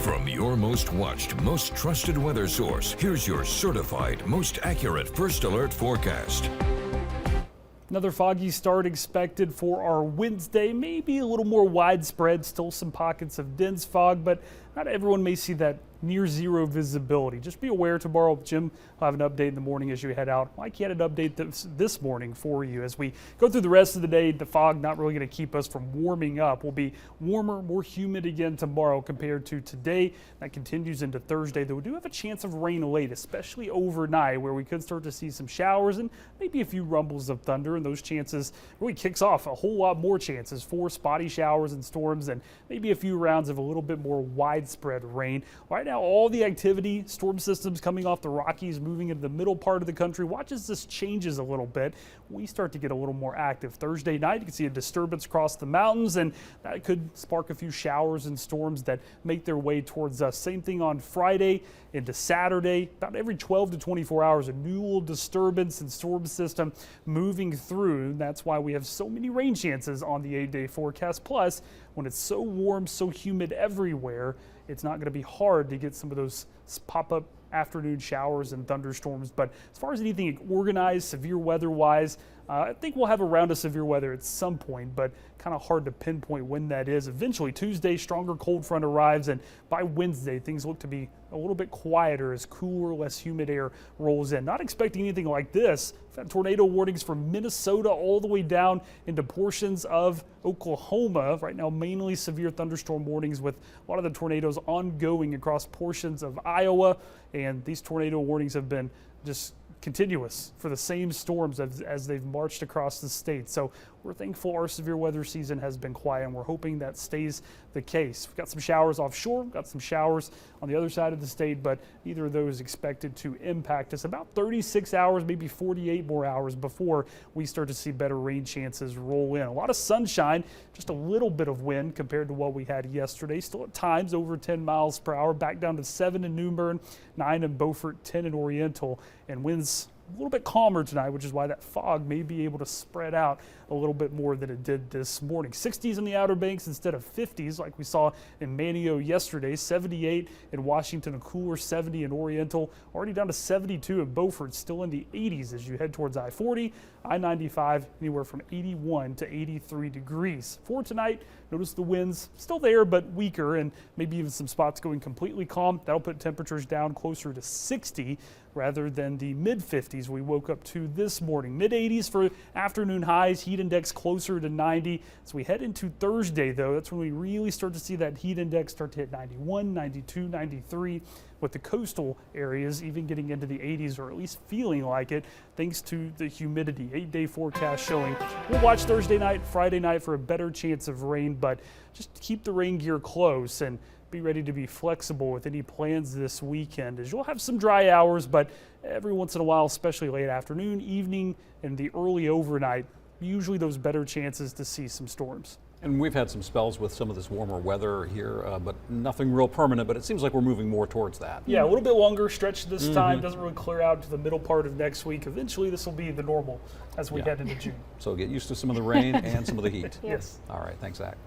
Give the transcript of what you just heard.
From your most watched, most trusted weather source, here's your certified, most accurate First Alert forecast. Another foggy start expected for our Wednesday, maybe a little more widespread, still some pockets of dense fog, but not everyone may see that near zero visibility. Just be aware tomorrow, Jim will have an update in the morning as you head out. Mike, he had an update this morning for you. As we go through the rest of the day, the fog not really going to keep us from warming up. We'll be warmer, more humid again tomorrow compared to today. That continues into Thursday, though we do have a chance of rain late, especially overnight, where we could start to see some showers and maybe a few rumbles of thunder, and those chances really kicks off a whole lot more chances for spotty showers and storms and maybe a few rounds of a little bit more widespread rain. Right now, all the activity, storm systems coming off the Rockies, moving into the middle part of the country. Watch as this changes a little bit. We start to get a little more active. Thursday night, you can see a disturbance across the mountains, and that could spark a few showers and storms that make their way towards us. Same thing on Friday into Saturday. About every 12 to 24 hours, a new little disturbance and storm system moving through. That's why we have so many rain chances on the 8-day forecast. Plus, when it's so warm, so humid everywhere, it's not going to be hard to get some of those pop-up afternoon showers and thunderstorms. But as far as anything organized, severe weather-wise, I think we'll have a round of severe weather at some point, but kind of hard to pinpoint when that is. Eventually, Tuesday, stronger cold front arrives, and by Wednesday, things look to be a little bit quieter as cooler, less humid air rolls in. Not expecting anything like this. We've had tornado warnings from Minnesota all the way down into portions of Oklahoma. Right now, mainly severe thunderstorm warnings with a lot of the tornadoes ongoing across portions of Iowa, and these tornado warnings have been just continuous for the same storms as they've marched across the state. So we're thankful our severe weather season has been quiet, and we're hoping that stays the case. We've got some showers offshore, got some showers on the other side of the state, but neither of those expected to impact us. About 36 hours, maybe 48 more hours before we start to see better rain chances roll in. A lot of sunshine, just a little bit of wind compared to what we had yesterday. Still at times over 10 miles per hour, back down to 7 in New Bern, 9 in Beaufort, 10 in Oriental, and winds a little bit calmer tonight, which is why that fog may be able to spread out a little bit more than it did this morning. 60s in the Outer Banks instead of 50s like we saw in Manio yesterday. 78 in Washington, a cooler 70 in Oriental, already down to 72 in Beaufort, still in the 80s as you head towards I-40, I-95, anywhere from 81 to 83 degrees. For tonight, notice the winds still there but weaker, and maybe even some spots going completely calm. That'll put temperatures down closer to 60 rather than the mid-50s we woke up to this morning. Mid-80s for afternoon highs, heat index closer to 90. As we head into Thursday, though, that's when we really start to see that heat index start to hit 91, 92, 93, with the coastal areas even getting into the 80s, or at least feeling like it, thanks to the humidity. 8-day forecast showing we'll watch Thursday night, Friday night for a better chance of rain, but just keep the rain gear close and be ready to be flexible with any plans this weekend, as you'll have some dry hours, but every once in a while, especially late afternoon, evening, and the early overnight, usually those better chances to see some storms. And we've had some spells with some of this warmer weather here, but nothing real permanent, but it seems like we're moving more towards that. Yeah, a little bit longer stretch this time. Doesn't really clear out to the middle part of next week. Eventually, this will be the normal as we head into June. So get used to some of the rain and some of the heat. Yes. All right, thanks, Zach.